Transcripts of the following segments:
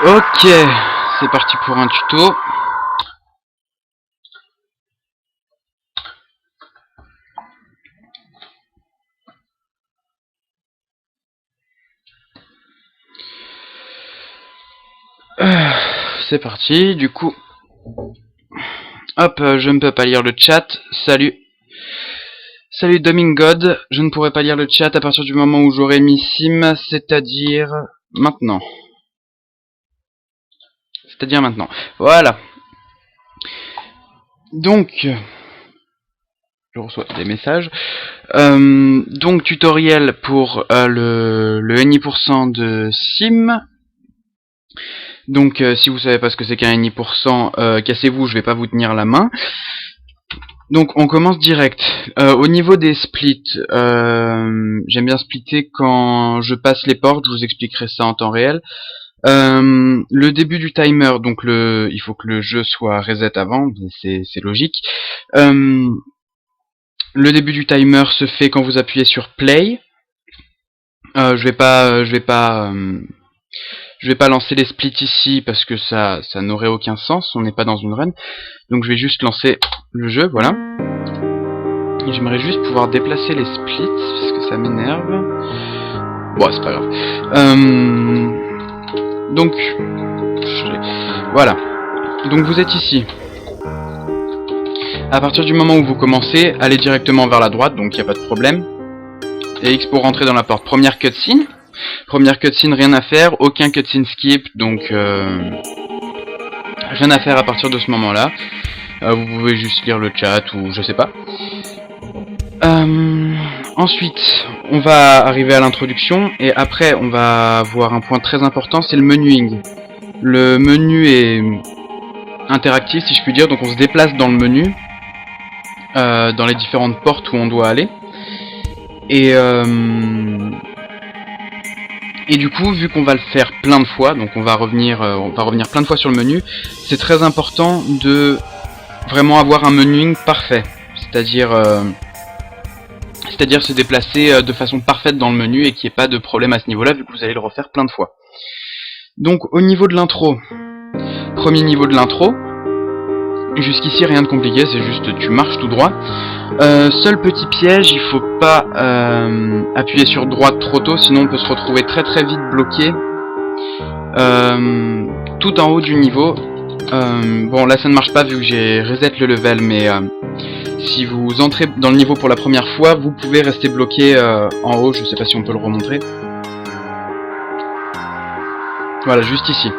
Ok, c'est parti pour un tuto. C'est parti, du coup. Hop, je ne peux pas lire le chat. Salut. Salut Domingod, je ne pourrai pas lire le chat à partir du moment où j'aurai mis sim, c'est-à-dire maintenant. C'est-à-dire maintenant. Voilà. Donc, je reçois des messages. Donc, tutoriel pour le NI% de sim. Donc, si vous savez pas ce que c'est qu'un NI%, cassez-vous, je vais pas vous tenir la main. Donc on commence direct. Au niveau des splits, j'aime bien splitter quand je passe les portes, je vous expliquerai ça en temps réel. Le début du timer, donc il faut que le jeu soit reset avant, c'est logique. Le début du timer se fait quand vous appuyez sur play. Je vais pas lancer les splits ici parce que ça n'aurait aucun sens, on n'est pas dans une run. Donc je vais juste lancer le jeu, voilà. J'aimerais juste pouvoir déplacer les splits, parce que ça m'énerve. Bon, c'est pas grave. Donc, voilà. Donc vous êtes ici. À partir du moment où vous commencez, allez directement vers la droite, donc il n'y a pas de problème. Et X pour rentrer dans la porte. Première cutscene. Première cutscene, rien à faire, aucun cutscene skip, donc rien à faire à partir de ce moment-là. Vous pouvez juste lire le chat ou je sais pas. Ensuite, on va arriver à l'introduction et après on va voir un point très important, c'est le menuing. Le menu est interactif si je puis dire, donc on se déplace dans le menu, dans les différentes portes où on doit aller. Et du coup, vu qu'on va le faire plein de fois, donc on va revenir plein de fois sur le menu, c'est très important de vraiment avoir un menuing parfait, c'est-à-dire se déplacer de façon parfaite dans le menu et qu'il n'y ait pas de problème à ce niveau-là, vu que vous allez le refaire plein de fois. Donc au niveau de l'intro, premier niveau de l'intro, jusqu'ici rien de compliqué, c'est juste tu marches tout droit. Seul petit piège, il faut pas appuyer sur droite trop tôt, sinon on peut se retrouver très très vite bloqué tout en haut du niveau. Bon là ça ne marche pas vu que j'ai reset le level, mais si vous entrez dans le niveau pour la première fois, vous pouvez rester bloqué en haut, je sais pas si on peut le remontrer. Voilà, juste ici.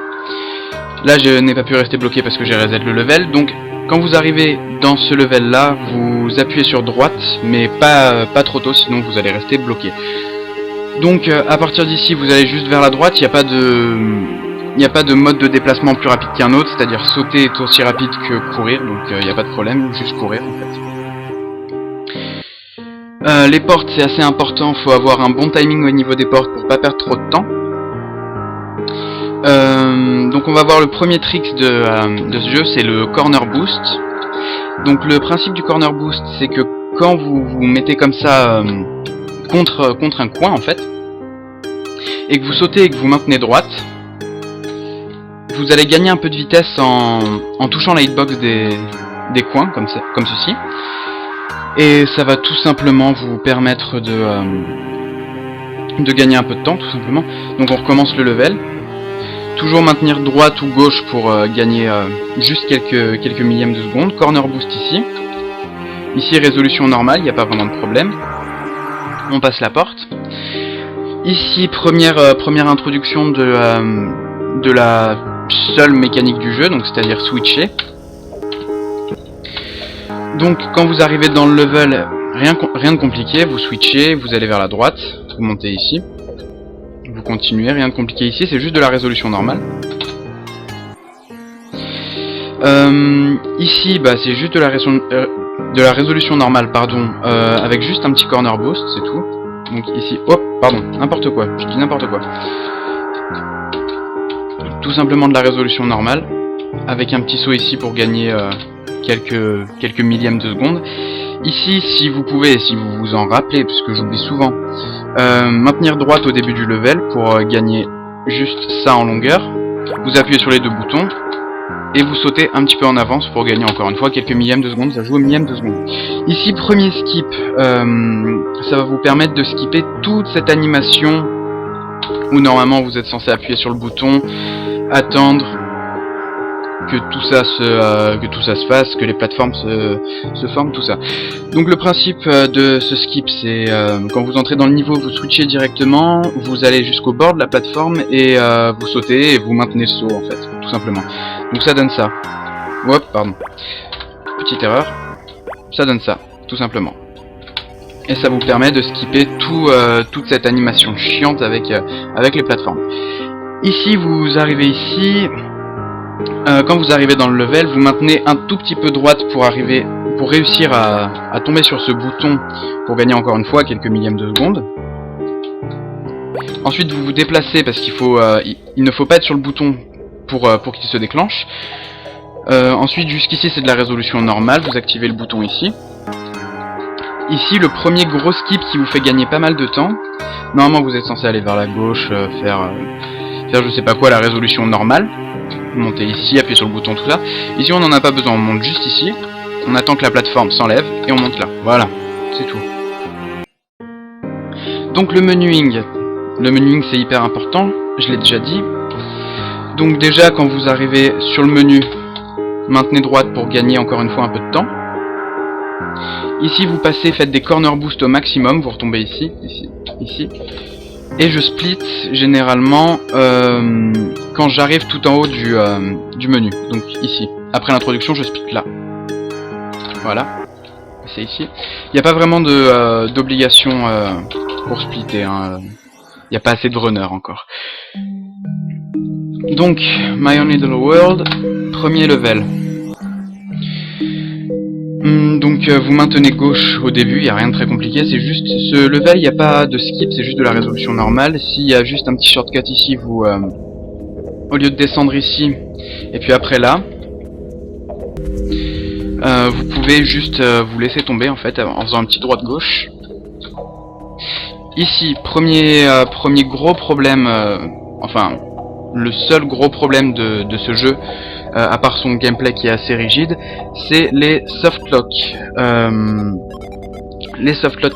Là je n'ai pas pu rester bloqué parce que j'ai reset le level, donc quand vous arrivez dans ce level là, vous appuyez sur droite, mais pas trop tôt, sinon vous allez rester bloqué. Donc à partir d'ici, vous allez juste vers la droite, il n'y a pas de mode de déplacement plus rapide qu'un autre, c'est-à-dire sauter est aussi rapide que courir, donc il n'y a pas de problème, juste courir en fait. Les portes c'est assez important, faut avoir un bon timing au niveau des portes pour pas perdre trop de temps. Donc on va voir le premier trick de ce jeu, c'est le corner boost. Donc le principe du corner boost, c'est que quand vous vous mettez comme ça contre un coin en fait, et que vous sautez et que vous maintenez droite, vous allez gagner un peu de vitesse en touchant la hitbox des coins, comme ceci. Et ça va tout simplement vous permettre de gagner un peu de temps, tout simplement. Donc on recommence le level. Toujours maintenir droite ou gauche pour gagner juste quelques millièmes de seconde. Corner boost ici. Ici résolution normale, il n'y a pas vraiment de problème. On passe la porte. Ici première introduction de la seule mécanique du jeu, donc c'est-à-dire switcher. Donc quand vous arrivez dans le level, rien de compliqué, vous switchez, vous allez vers la droite, vous montez ici. Vous continuez, rien de compliqué ici, c'est juste de la résolution normale. Ici, bah, c'est juste de la résolution normale, pardon, avec juste un petit corner boost, c'est tout. Donc ici, hop, pardon, n'importe quoi, je dis n'importe quoi. Tout simplement de la résolution normale, avec un petit saut ici pour gagner quelques millièmes de seconde. Ici, si vous pouvez, si vous vous en rappelez, puisque j'oublie souvent, maintenir droite au début du level pour gagner juste ça en longueur. vous appuyez sur les deux boutons, et vous sautez un petit peu en avance pour gagner encore une fois quelques millièmes de seconde, ça joue au millième de seconde. Ici, premier skip, ça va vous permettre de skipper toute cette animation où normalement vous êtes censé appuyer sur le bouton, attendre que tout ça se fasse, que les plateformes se forment, tout ça. Donc le principe de ce skip, c'est quand vous entrez dans le niveau, vous switchez directement, vous allez jusqu'au bord de la plateforme et vous sautez et vous maintenez le saut en fait, tout simplement. Donc ça donne ça. Hop, pardon. Petite erreur. Ça donne ça, tout simplement. Et ça vous permet de skipper toute cette animation chiante avec les plateformes. Ici, vous arrivez ici. Quand vous arrivez dans le level, vous maintenez un tout petit peu droite pour réussir à tomber sur ce bouton pour gagner encore une fois quelques millièmes de seconde. Ensuite, vous vous déplacez parce il ne faut pas être sur le bouton pour qu'il se déclenche. Ensuite, jusqu'ici, c'est de la résolution normale. Vous activez le bouton ici. Ici, le premier gros skip qui vous fait gagner pas mal de temps. Normalement, vous êtes censé aller vers la gauche, faire je sais pas quoi, la résolution normale. Vous montez ici, appuyez sur le bouton, tout ça. Ici, on n'en a pas besoin, on monte juste ici. On attend que la plateforme s'enlève et on monte là. Voilà, c'est tout. Donc le menuing c'est hyper important, je l'ai déjà dit. Donc déjà, quand vous arrivez sur le menu, maintenez droite pour gagner encore une fois un peu de temps. Ici, vous passez, faites des corner boost au maximum, vous retombez ici. Et je split généralement quand j'arrive tout en haut du menu, donc ici. Après l'introduction, je split là. Voilà, c'est ici. Il n'y a pas vraiment d'obligation pour splitter, hein. Il n'y a pas assez de runner encore. Donc, My Own Little World, premier level. Donc vous maintenez gauche au début, il n'y a rien de très compliqué, c'est juste ce level, il n'y a pas de skip, c'est juste de la résolution normale. S'il y a juste un petit shortcut ici, vous au lieu de descendre ici, et puis après là, vous pouvez juste vous laisser tomber en fait, en faisant un petit droite-gauche. Ici, premier gros problème, enfin, le seul gros problème de ce jeu, à part son gameplay qui est assez rigide, c'est les softlock. Les softlock,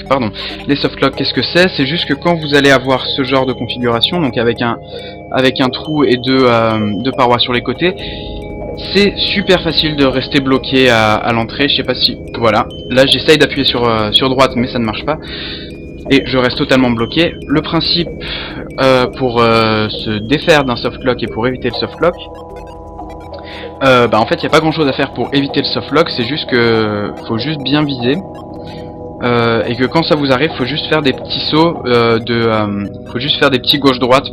pardon. Les softlock, qu'est-ce que c'est? C'est juste que quand vous allez avoir ce genre de configuration, donc avec un trou et deux parois sur les côtés, c'est super facile de rester bloqué à l'entrée. Je sais pas si... Voilà. Là, j'essaye d'appuyer sur droite, mais ça ne marche pas. Et je reste totalement bloqué. Le principe pour se défaire d'un softlock et pour éviter le softlock, en fait il n'y a pas grand chose à faire pour éviter le softlock, c'est juste que faut juste bien viser et que quand ça vous arrive, faut juste faire des petits sauts faut juste faire des petits gauche-droite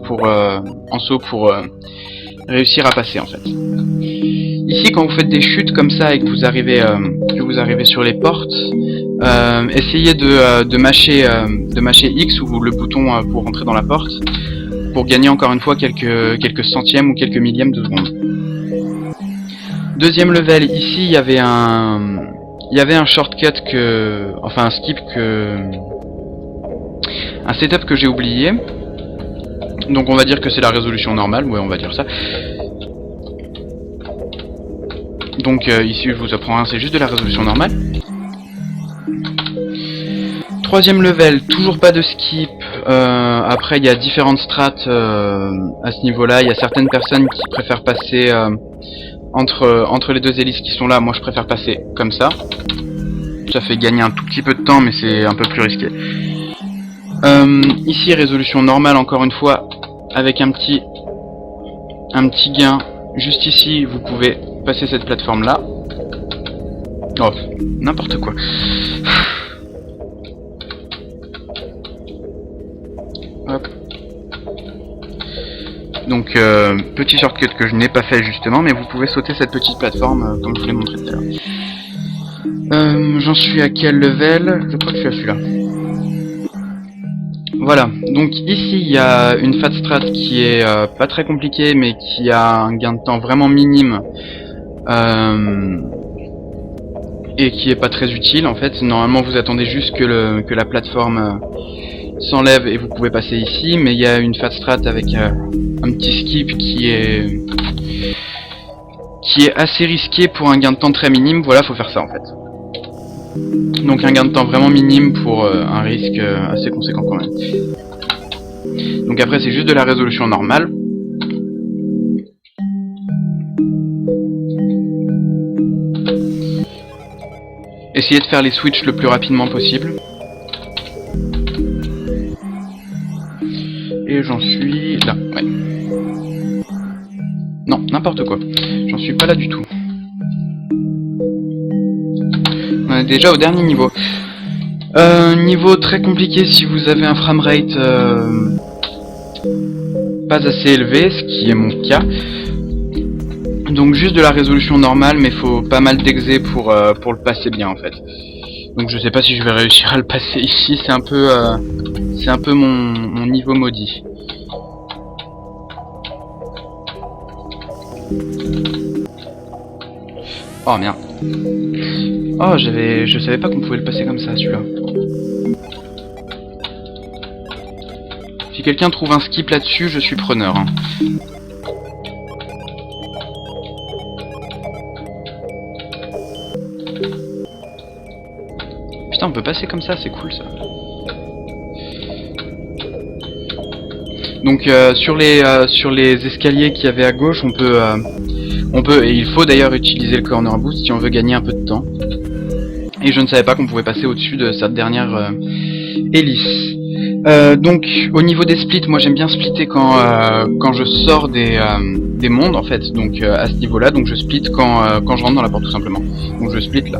en saut pour réussir à passer en fait. Ici, quand vous faites des chutes comme ça et que vous arrivez sur les portes, essayez de mâcher X ou le bouton pour rentrer dans la porte, pour gagner encore une fois quelques centièmes ou quelques millièmes de seconde. Deuxième level, ici il y avait un shortcut enfin un skip un setup que j'ai oublié. Donc on va dire que c'est la résolution normale, ouais on va dire ça. Donc ici je vous apprends rien, c'est juste de la résolution normale. Troisième level, toujours pas de skip. Après il y a différentes strates à ce niveau là. Il y a certaines personnes qui préfèrent passer entre les deux hélices qui sont là. Moi je préfère passer comme ça. Ça fait gagner un tout petit peu de temps mais c'est un peu plus risqué. Ici résolution normale encore une fois, avec un petit gain. Juste ici vous pouvez passer cette plateforme là. Oh, n'importe quoi. Hop. Donc petit shortcut que je n'ai pas fait justement, mais vous pouvez sauter cette petite plateforme comme je vous l'ai montré tout à l'heure. J'en suis à quel level? Je crois que je suis à celui-là. Voilà, donc ici il y a une fat strat qui est pas très compliquée mais qui a un gain de temps vraiment minime et qui est pas très utile en fait. Normalement vous attendez juste que la plateforme s'enlève et vous pouvez passer ici, mais il y a une fat strat avec un petit skip qui est assez risqué pour un gain de temps très minime. Voilà, faut faire ça en fait. Donc un gain de temps vraiment minime pour un risque assez conséquent quand même. Donc après c'est juste de la résolution normale. Essayez de faire les switches le plus rapidement possible. Et j'en suis là, ouais. Non, n'importe quoi. J'en suis pas là du tout. On est déjà au dernier niveau. Niveau très compliqué si vous avez un framerate pas assez élevé, ce qui est mon cas. Donc juste de la résolution normale, mais faut pas mal d'exé pour le passer bien en fait. Donc je sais pas si je vais réussir à le passer ici, c'est un peu mon niveau maudit. Oh merde. Oh je savais pas qu'on pouvait le passer comme ça celui-là. Si quelqu'un trouve un skip là-dessus, je suis preneur. Hein. Putain, on peut passer comme ça, c'est cool ça. Donc sur les escaliers qu'il y avait à gauche, on peut et il faut d'ailleurs utiliser le corner boost si on veut gagner un peu de temps. Et je ne savais pas qu'on pouvait passer au-dessus de cette dernière hélice. Donc au niveau des splits, moi j'aime bien splitter quand je sors des mondes en fait, donc à ce niveau-là, donc je split quand je rentre dans la porte tout simplement. Donc je split là.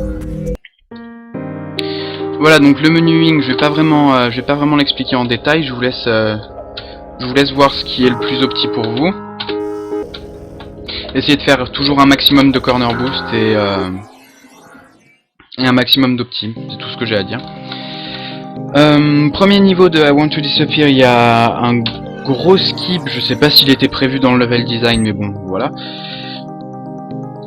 Voilà, donc le menuing, je vais pas vraiment l'expliquer en détail, je vous laisse voir ce qui est le plus opti pour vous. Essayez de faire toujours un maximum de corner boost et un maximum d'opti, c'est tout ce que j'ai à dire. Premier niveau de I Want to Disappear, il y a un gros skip, je sais pas s'il était prévu dans le level design, mais bon, voilà.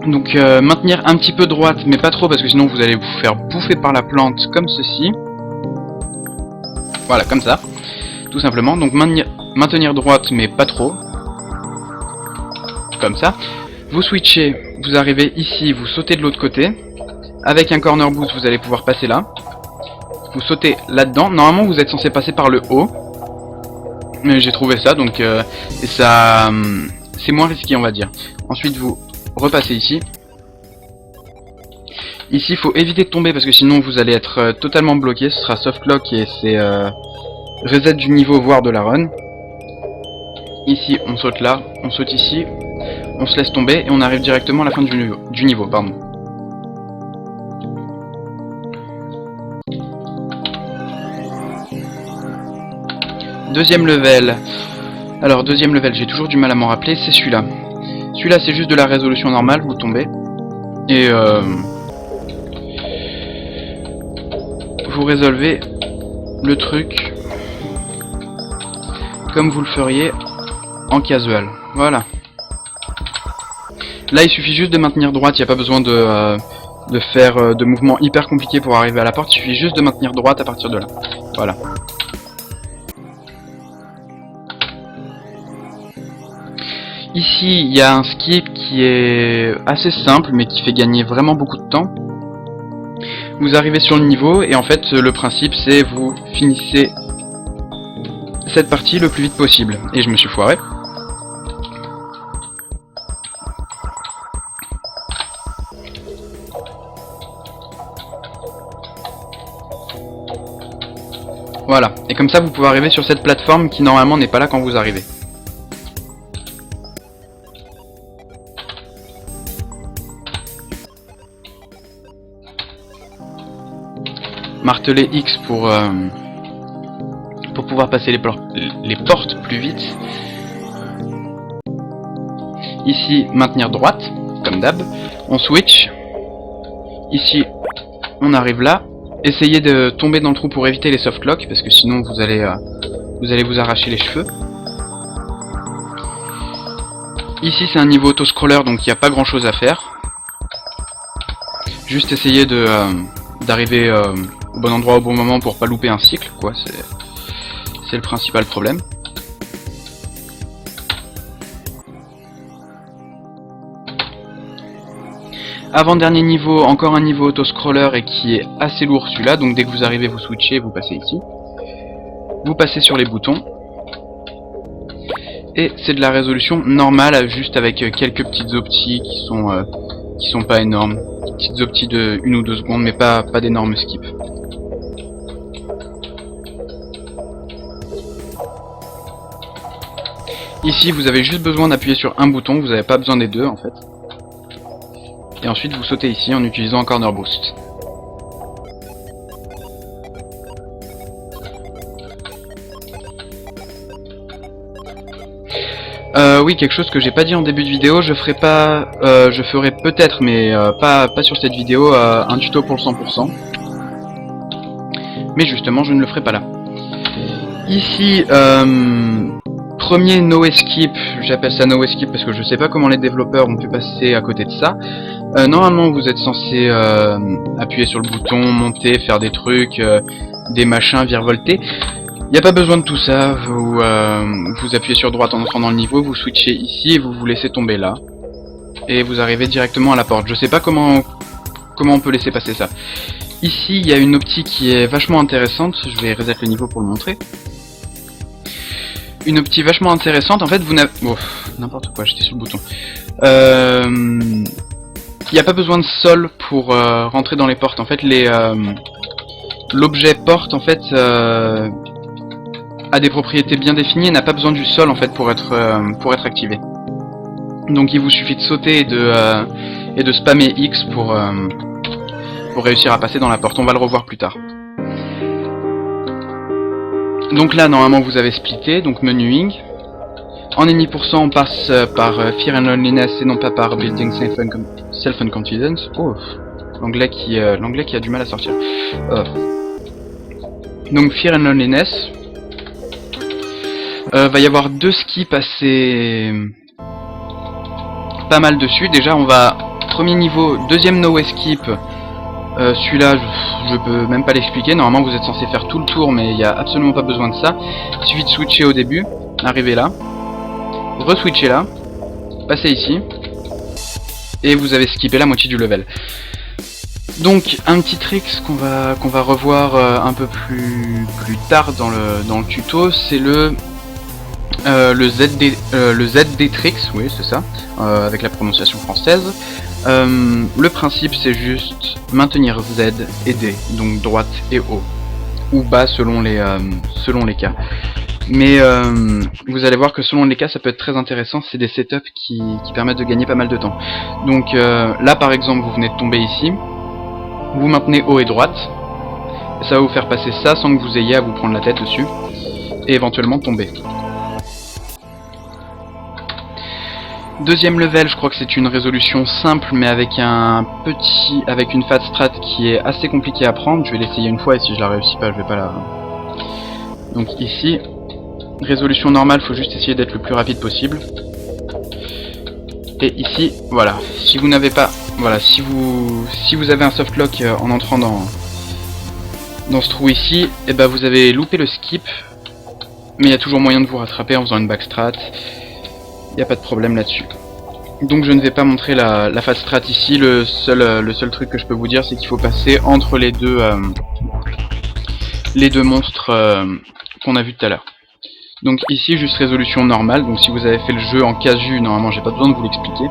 Donc maintenir un petit peu droite, mais pas trop, parce que sinon vous allez vous faire bouffer par la plante, comme ceci. Voilà, comme ça, tout simplement. Donc maintenir droite, mais pas trop. Comme ça. Vous switchez, vous arrivez ici, vous sautez de l'autre côté. Avec un corner boost, vous allez pouvoir passer là. Vous sautez là-dedans. Normalement, vous êtes censé passer par le haut. Mais j'ai trouvé ça, donc et ça, c'est moins risqué, on va dire. Ensuite, vous repassez ici. Ici, il faut éviter de tomber parce que sinon, vous allez être totalement bloqué. Ce sera soft lock et c'est reset du niveau, voire de la run. Ici, on saute là, on saute ici, on se laisse tomber et on arrive directement à la fin du niveau, pardon. Deuxième level. Alors, deuxième level, j'ai toujours du mal à m'en rappeler, c'est celui-là. Celui-là, c'est juste de la résolution normale, vous tombez. Et vous résolvez le truc comme vous le feriez en casual. Voilà. Là, il suffit juste de maintenir droite, il n'y a pas besoin de faire de mouvements hyper compliqués pour arriver à la porte, il suffit juste de maintenir droite à partir de là. Voilà. Ici, il y a un skip qui est assez simple, mais qui fait gagner vraiment beaucoup de temps. Vous arrivez sur le niveau, et en fait, le principe, c'est vous finissez cette partie le plus vite possible. Et je me suis foiré. Voilà, et comme ça vous pouvez arriver sur cette plateforme qui normalement n'est pas là quand vous arrivez. Marteler X pour pouvoir passer les portes plus vite. Ici, maintenir droite, comme d'hab. On switch. Ici, on arrive là. Essayez de tomber dans le trou pour éviter les softlocks, parce que sinon vous allez vous arracher les cheveux. Ici, c'est un niveau auto-scroller, donc il n'y a pas grand-chose à faire. Juste essayer d'arriver au bon endroit au bon moment pour pas louper un cycle, quoi. C'est le principal problème. Avant-dernier niveau, encore un niveau auto-scroller et qui est assez lourd celui-là, donc dès que vous arrivez vous switchez, vous passez ici. Vous passez sur les boutons. Et c'est de la résolution normale, juste avec quelques petites opties qui sont pas énormes. Petites opties de 1 ou 2 secondes, mais pas d'énormes skips. Ici, vous avez juste besoin d'appuyer sur un bouton, vous n'avez pas besoin des deux en fait. Et ensuite, vous sautez ici en utilisant un corner boost. Oui, quelque chose que j'ai pas dit en début de vidéo, je ferai peut-être, mais pas sur cette vidéo, un tuto pour le 100%. Mais justement, je ne le ferai pas là. Ici, premier no escape, j'appelle ça no escape parce que je sais pas comment les développeurs ont pu passer à côté de ça. Normalement, vous êtes censé appuyer sur le bouton, monter, faire des trucs, des machins, virevolter. Il n'y a pas besoin de tout ça, vous appuyez sur droite en entrant dans le niveau, vous switchez ici et vous vous laissez tomber là. Et vous arrivez directement à la porte. Je sais pas comment on peut laisser passer ça. Ici, il y a une optique qui est vachement intéressante, je vais reset le niveau pour le montrer. Une optique vachement intéressante, en fait vous n'avez... Oh, n'importe quoi, j'étais sur le bouton. Il n'y a pas besoin de sol pour rentrer dans les portes. En fait, l'objet porte, en fait... a des propriétés bien définies et n'a pas besoin du sol en fait pour être activé. Donc il vous suffit de sauter et de spammer X pour réussir à passer dans la porte. On va le revoir plus tard. Donc là normalement vous avez splitté, donc menuing. En ennemi %, on passe par Fear and Loneliness et non pas par Building Self and Confidence. Oh, l'anglais qui a du mal à sortir. Donc Fear and Loneliness. Va y avoir 2 skips assez... pas mal dessus. Déjà on va... Premier niveau, deuxième no escape. Celui-là, je peux même pas l'expliquer. Normalement vous êtes censé faire tout le tour, mais il n'y a absolument pas besoin de ça. Il suffit de switcher au début, arriver là, re-switcher là, passer ici, et vous avez skippé la moitié du level. Donc un petit trick qu'on va revoir un peu plus tard dans le tuto, c'est le ZD Tricks, oui c'est ça, avec la prononciation française. Le principe c'est juste maintenir Z et D, donc droite et haut, ou bas selon les cas. Mais vous allez voir que selon les cas ça peut être très intéressant, c'est des setups qui permettent de gagner pas mal de temps. Donc là par exemple vous venez de tomber ici, vous maintenez haut et droite, et ça va vous faire passer ça sans que vous ayez à vous prendre la tête dessus, et éventuellement tomber. Deuxième level, je crois que c'est une résolution simple mais avec une fat strat qui est assez compliquée à prendre. Je vais l'essayer une fois et si je la réussis pas, je vais pas la... Donc ici, résolution normale, faut juste essayer d'être le plus rapide possible. Et ici, voilà, si vous n'avez pas... Voilà, si vous avez un softlock en entrant dans ce trou ici, et ben vous avez loupé le skip, mais il y a toujours moyen de vous rattraper en faisant une backstrat. Il n'y a pas de problème là-dessus. Donc je ne vais pas montrer la fast strat ici, le seul truc que je peux vous dire c'est qu'il faut passer entre les deux monstres qu'on a vu tout à l'heure. Donc ici juste résolution normale, donc si vous avez fait le jeu en casu, normalement j'ai pas besoin de vous l'expliquer.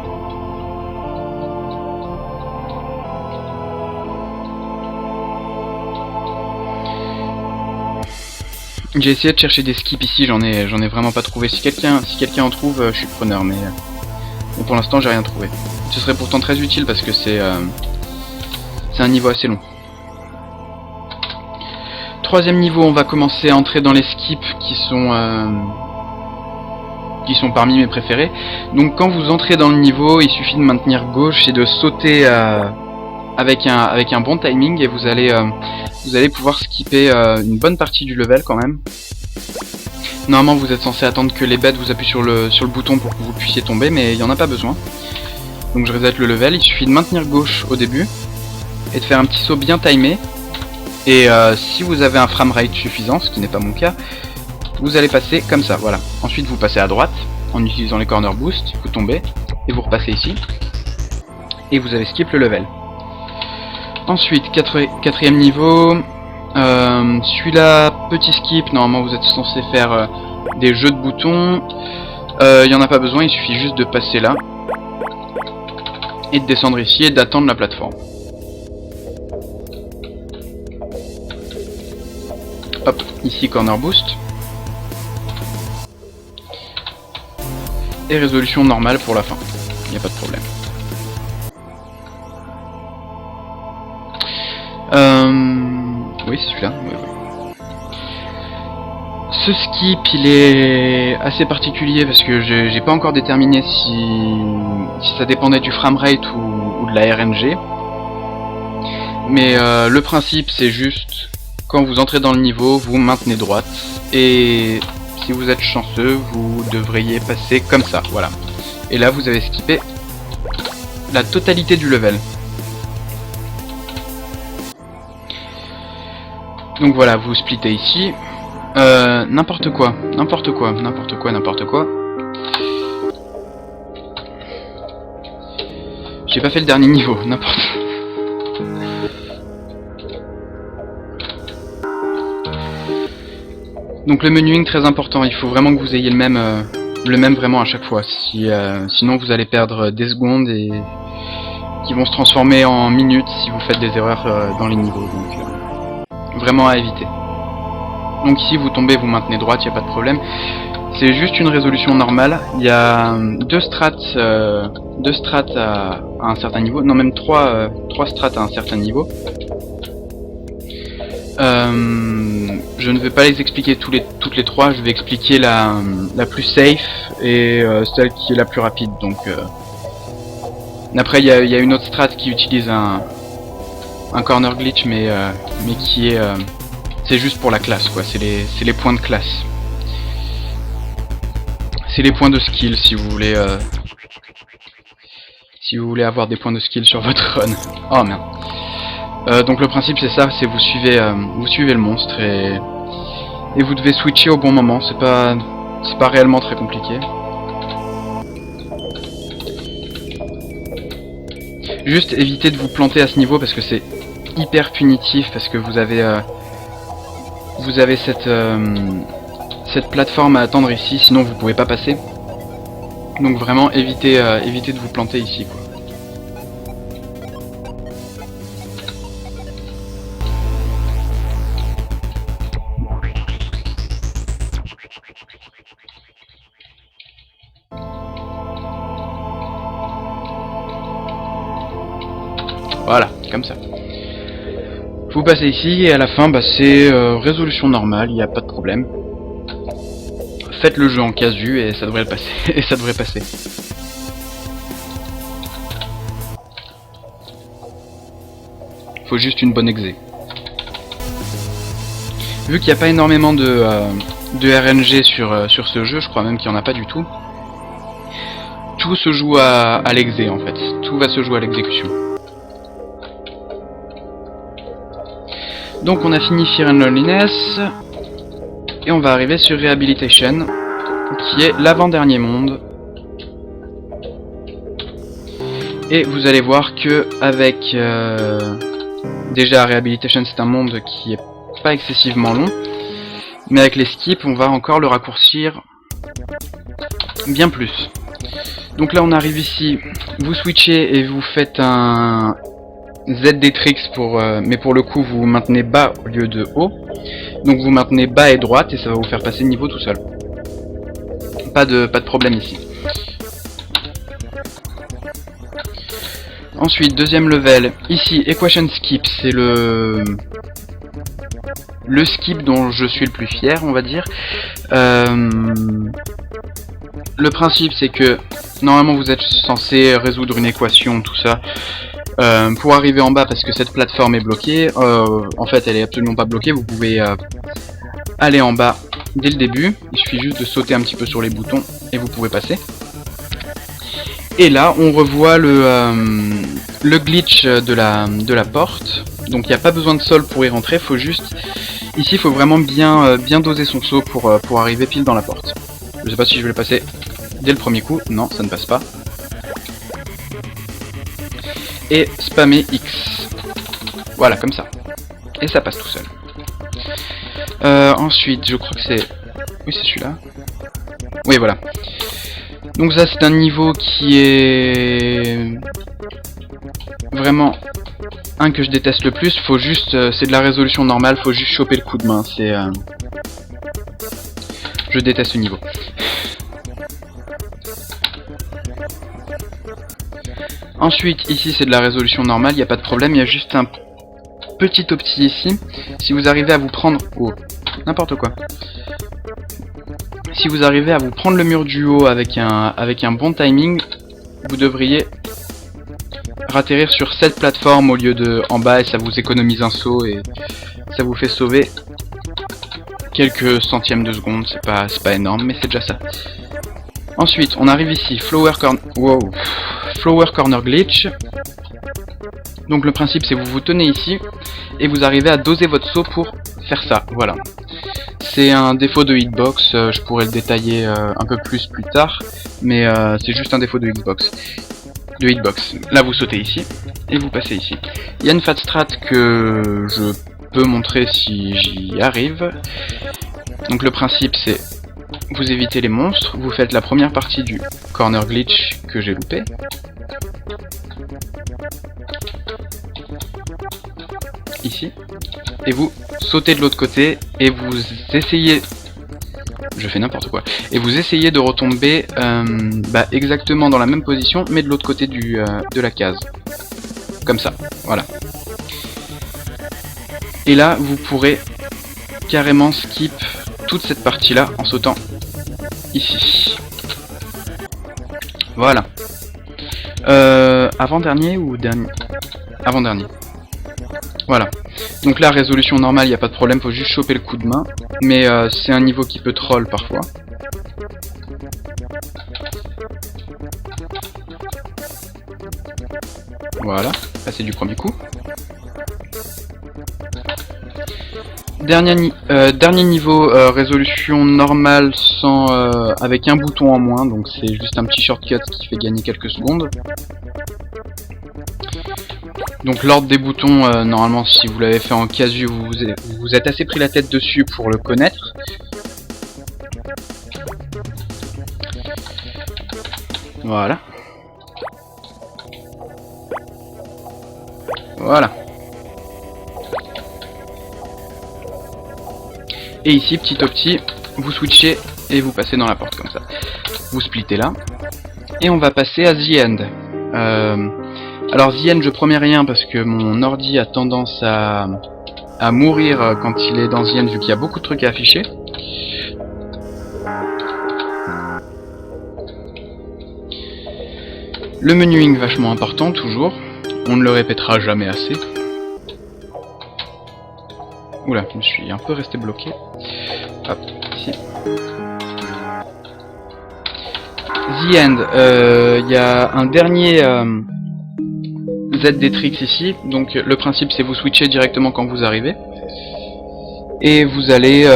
J'ai essayé de chercher des skips ici, j'en ai vraiment pas trouvé. Si quelqu'un en trouve, je suis preneur, mais pour l'instant j'ai rien trouvé. Ce serait pourtant très utile parce que c'est un niveau assez long. Troisième niveau, on va commencer à entrer dans les skips qui sont parmi mes préférés. Donc quand vous entrez dans le niveau, il suffit de maintenir gauche et de sauter avec un bon timing et vous allez pouvoir skipper une bonne partie du level quand même. Normalement vous êtes censé attendre que les bêtes vous appuient sur le bouton pour que vous puissiez tomber, mais il n'y en a pas besoin. Donc je reset le level, il suffit de maintenir gauche au début et de faire un petit saut bien timé. Et si vous avez un framerate suffisant, ce qui n'est pas mon cas, vous allez passer comme ça, voilà. Ensuite vous passez à droite en utilisant les corner boost, vous tombez et vous repassez ici. et vous avez skip le level. Ensuite, quatrième niveau, celui-là, petit skip, normalement vous êtes censé faire des jeux de boutons, il n'y en a pas besoin, il suffit juste de passer là, et de descendre ici et d'attendre la plateforme. Hop, ici corner boost. Et résolution normale pour la fin, il n'y a pas de problème. Oui, c'est celui-là. Oui, oui. Ce skip, il est assez particulier parce que j'ai pas encore déterminé si ça dépendait du framerate ou de la RNG. Mais le principe, c'est juste, quand vous entrez dans le niveau, vous maintenez droite. Et si vous êtes chanceux, vous devriez passer comme ça, voilà. Et là, vous avez skippé la totalité du level. Donc voilà, vous splittez ici. N'importe quoi. J'ai pas fait le dernier niveau, n'importe. Donc le menuing très important, il faut vraiment que vous ayez le même vraiment à chaque fois. Sinon vous allez perdre des secondes et qui vont se transformer en minutes si vous faites des erreurs dans les niveaux. Donc vraiment à éviter. Donc ici vous tombez, vous maintenez droite, il n'y a pas de problème. C'est juste une résolution normale. Il y a deux strates à un certain niveau, non même trois strates à un certain niveau. Je ne vais pas les expliquer toutes les trois, je vais expliquer la plus safe et celle qui est la plus rapide. Donc après il y a une autre strat qui utilise un corner glitch mais qui est c'est juste pour la classe quoi, c'est les points de classe. C'est les points de skill si vous voulez avoir des points de skill sur votre run. Oh merde. Donc le principe c'est ça, c'est vous suivez le monstre et vous devez switcher au bon moment, c'est pas réellement très compliqué. Juste évitez de vous planter à ce niveau parce que c'est hyper punitif, parce que vous avez cette plateforme à attendre ici, sinon vous pouvez pas passer. Donc vraiment évitez de vous planter ici quoi. Voilà, comme ça. Vous passez ici et à la fin, c'est résolution normale, il n'y a pas de problème. Faites le jeu en casu et ça devrait le passer. Et ça devrait passer. Faut juste une bonne exé. Vu qu'il n'y a pas énormément de RNG sur ce jeu, je crois même qu'il n'y en a pas du tout. Tout se joue à l'exé en fait. Tout va se jouer à l'exécution. Donc on a fini Fear and Loneliness, et on va arriver sur Rehabilitation, qui est l'avant-dernier monde. Et vous allez voir que avec déjà Rehabilitation c'est un monde qui est pas excessivement long, mais avec les skips on va encore le raccourcir bien plus. Donc là on arrive ici, vous switchez et vous faites un ZD tricks mais pour le coup vous maintenez bas au lieu de haut. Donc vous maintenez bas et droite et ça va vous faire passer le niveau tout seul. Pas de problème ici. Ensuite, deuxième level. Ici, Equation Skip, c'est le skip dont je suis le plus fier, on va dire. Le principe c'est que normalement vous êtes censé résoudre une équation, tout ça. Pour arriver en bas parce que cette plateforme est bloquée, en fait elle est absolument pas bloquée, vous pouvez aller en bas dès le début, il suffit juste de sauter un petit peu sur les boutons et vous pouvez passer. Et là on revoit le glitch de la porte, donc il n'y a pas besoin de sol pour y rentrer, faut juste, ici il faut vraiment bien doser son saut pour arriver pile dans la porte. Je sais pas si je vais le passer dès le premier coup, non ça ne passe pas. et spammer X. Voilà, comme ça. Et ça passe tout seul. Ensuite, je crois que c'est... Oui, c'est celui-là. Oui, voilà. Donc ça, c'est un niveau qui est... vraiment un que je déteste le plus. Faut juste... c'est de la résolution normale, faut juste choper le coup de main. C'est... je déteste ce niveau. Ensuite, ici, c'est de la résolution normale, il n'y a pas de problème. Il y a juste un petit opti ici. Si vous arrivez à vous prendre... Oh, n'importe quoi. Si vous arrivez à vous prendre le mur du haut avec un bon timing, vous devriez ratterrir sur cette plateforme au lieu de en bas, et ça vous économise un saut et ça vous fait sauver quelques centièmes de seconde. C'est pas énorme, mais c'est déjà ça. Ensuite, on arrive ici, Flower Corner Glitch. Donc le principe, c'est vous tenez ici et vous arrivez à doser votre saut pour faire ça. Voilà. C'est un défaut de hitbox, je pourrais le détailler un peu plus tard, mais c'est juste un défaut de hitbox. Là, vous sautez ici et vous passez ici. Il y a une fat strat que je peux montrer si j'y arrive. Donc le principe, c'est vous évitez les monstres, vous faites la première partie du corner glitch que j'ai loupé. Ici. Et vous sautez de l'autre côté et vous essayez... Je fais n'importe quoi. Et vous essayez de retomber exactement dans la même position, mais de l'autre côté de la case. Comme ça, voilà. Et là, vous pourrez carrément skip toute cette partie-là en sautant ici. Voilà. Avant-dernier ou dernier? Avant-dernier. Voilà. Donc là, résolution normale, il n'y a pas de problème, faut juste choper le coup de main. Mais c'est un niveau qui peut troll parfois. Voilà, passer du premier coup. Dernier niveau, résolution normale sans avec un bouton en moins, donc c'est juste un petit shortcut qui fait gagner quelques secondes. Donc l'ordre des boutons, normalement si vous l'avez fait en casu, vous êtes assez pris la tête dessus pour le connaître. Voilà. Voilà. Et ici, petit au petit, vous switchez et vous passez dans la porte comme ça. Vous splittez là. Et on va passer à The End. Alors The End, je promets rien parce que mon ordi a tendance à mourir quand il est dans The End vu qu'il y a beaucoup de trucs à afficher. Le menuing vachement important toujours. On ne le répétera jamais assez. Oula, je me suis un peu resté bloqué. Hop, ici. The End, il y a un dernier ZD-Tricks ici. Donc le principe c'est vous switcher directement quand vous arrivez. Et vous allez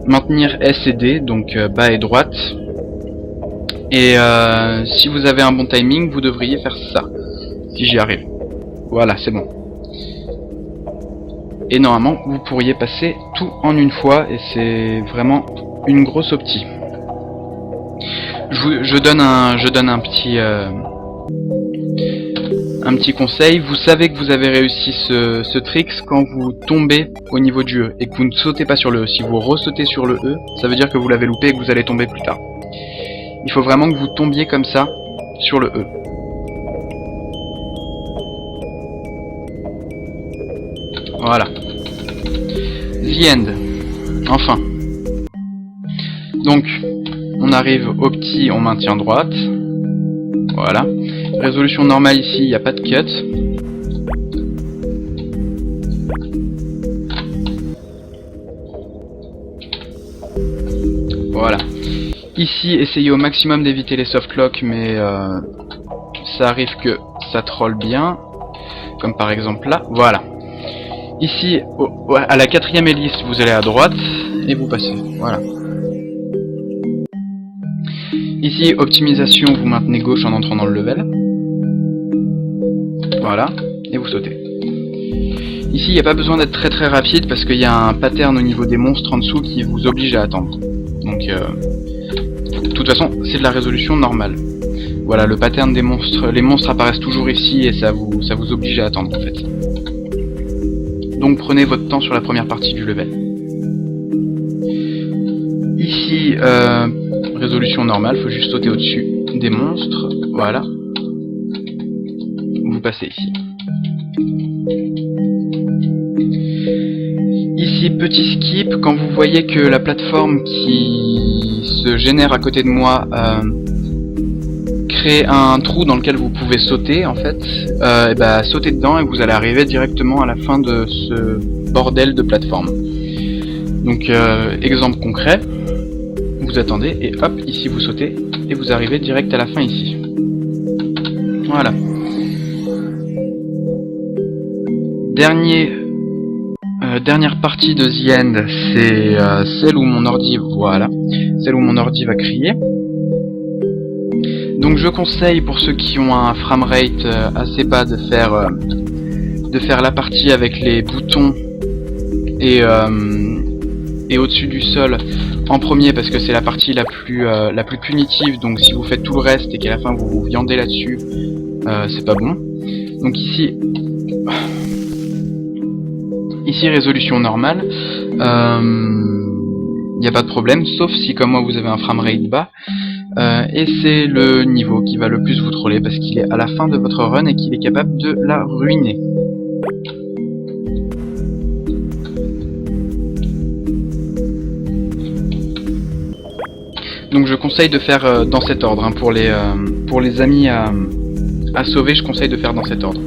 maintenir S et D, donc bas et droite. Et si vous avez un bon timing, vous devriez faire ça. Si j'y arrive. Voilà, c'est bon. Et normalement, vous pourriez passer tout en une fois, et c'est vraiment une grosse opti. Je donne un petit conseil. Vous savez que vous avez réussi ce trick quand vous tombez au niveau du E, et que vous ne sautez pas sur le E. Si vous ressautez sur le E, ça veut dire que vous l'avez loupé et que vous allez tomber plus tard. Il faut vraiment que vous tombiez comme ça, sur le E. Voilà. The End. Enfin. Donc, on arrive au petit, on maintient droite. Voilà. Résolution normale ici, il n'y a pas de cut. Voilà. Ici, essayez au maximum d'éviter les softlock, mais ça arrive que ça troll bien. Comme par exemple là. Voilà. Ici, à la 4ème hélice, vous allez à droite et vous passez. Voilà. Ici, optimisation, vous maintenez gauche en entrant dans le level. Voilà, et vous sautez. Ici, il n'y a pas besoin d'être très rapide parce qu'il y a un pattern au niveau des monstres en dessous qui vous oblige à attendre. Donc, de toute façon, c'est de la résolution normale. Voilà, le pattern des monstres, les monstres apparaissent toujours ici et ça vous oblige à attendre en fait. Donc prenez votre temps sur la première partie du level. Ici, résolution normale, faut juste sauter au-dessus des monstres, voilà. Vous passez ici. Ici, petit skip, quand vous voyez que la plateforme qui se génère à côté de moi crée un trou dans lequel vous pouvez sauter, en fait, et bah, sautez dedans et vous allez arriver directement à la fin de ce bordel de plateforme. Donc, exemple concret, vous attendez et hop, ici vous sautez et vous arrivez direct à la fin ici. Voilà. Dernière partie de The End, c'est celle où mon ordi, voilà, celle où mon ordi va crier. Donc je conseille pour ceux qui ont un framerate assez bas de faire la partie avec les boutons et au-dessus du sol en premier parce que c'est la partie la plus punitive. Donc si vous faites tout le reste et qu'à la fin vous vous viandez là-dessus, c'est pas bon. Donc ici résolution normale, il n'y a pas de problème, sauf si comme moi vous avez un framerate bas, et c'est le niveau qui va le plus vous troller parce qu'il est à la fin de votre run et qu'il est capable de la ruiner. Donc je conseille de faire dans cet ordre, hein, pour les amis à sauver, je conseille de faire dans cet ordre.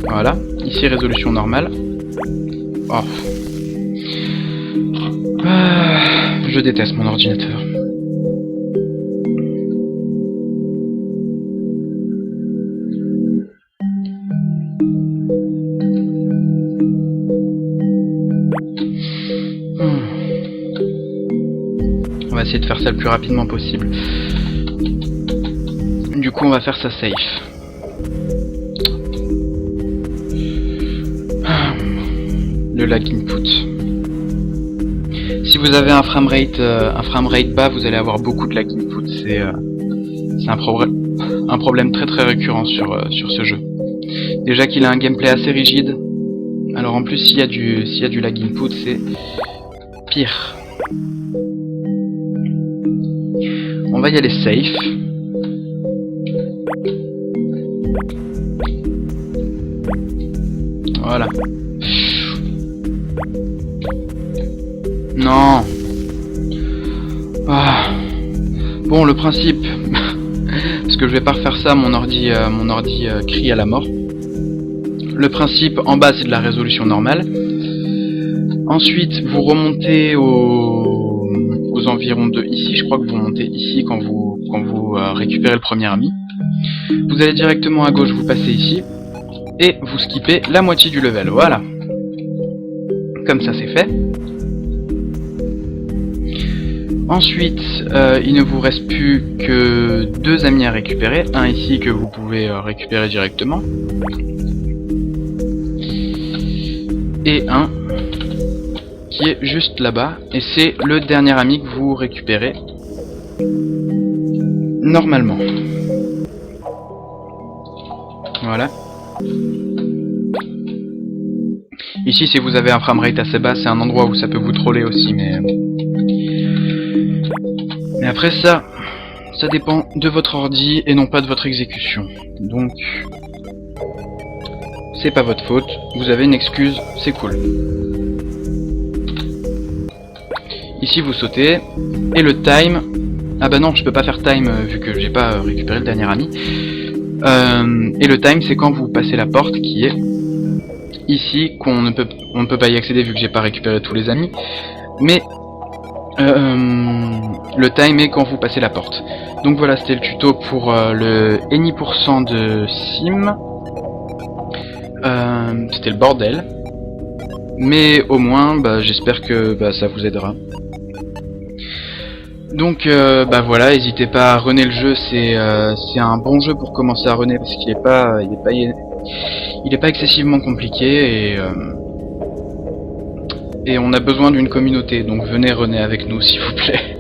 Voilà, ici résolution normale. Oh. Je déteste mon ordinateur. On va essayer de faire ça le plus rapidement possible. Du coup, on va faire ça safe. Le lag input. Si vous avez un framerate bas, vous allez avoir beaucoup de lag input. C'est un problème très récurrent sur ce jeu. Déjà qu'il a un gameplay assez rigide. Alors en plus s'il y a du lag input, c'est pire. On va y aller safe. Voilà. Non. Ah. Bon, le principe, parce que je vais pas refaire ça, mon ordi crie à la mort. Le principe, en bas, c'est de la résolution normale. Ensuite, vous remontez aux environs de ici. Je crois que vous montez ici quand vous récupérez le premier ami. Vous allez directement à gauche, vous passez ici. Et vous skippez la moitié du level. Voilà. Comme ça, c'est fait. Ensuite, il ne vous reste plus que 2 amis à récupérer. Un ici que vous pouvez récupérer directement. Et un qui est juste là-bas. Et c'est le dernier ami que vous récupérez normalement. Voilà. Ici, si vous avez un framerate assez bas, c'est un endroit où ça peut vous troller aussi, mais après ça dépend de votre ordi et non pas de votre exécution. Donc, c'est pas votre faute, vous avez une excuse, c'est cool. Ici, vous sautez, et le time... Ah bah non, je peux pas faire time vu que j'ai pas récupéré le dernier ami. Et le time, c'est quand vous passez la porte qui est ici, on ne peut pas y accéder vu que j'ai pas récupéré tous les amis. Mais le time est quand vous passez la porte. Donc voilà, c'était le tuto pour le Any% de Sim. C'était le bordel. Mais au moins, j'espère que ça vous aidera. Donc bah voilà, n'hésitez pas à runner le jeu, c'est un bon jeu pour commencer à runner parce qu'il est pas excessivement compliqué et on a besoin d'une communauté, donc venez runner avec nous s'il vous plaît.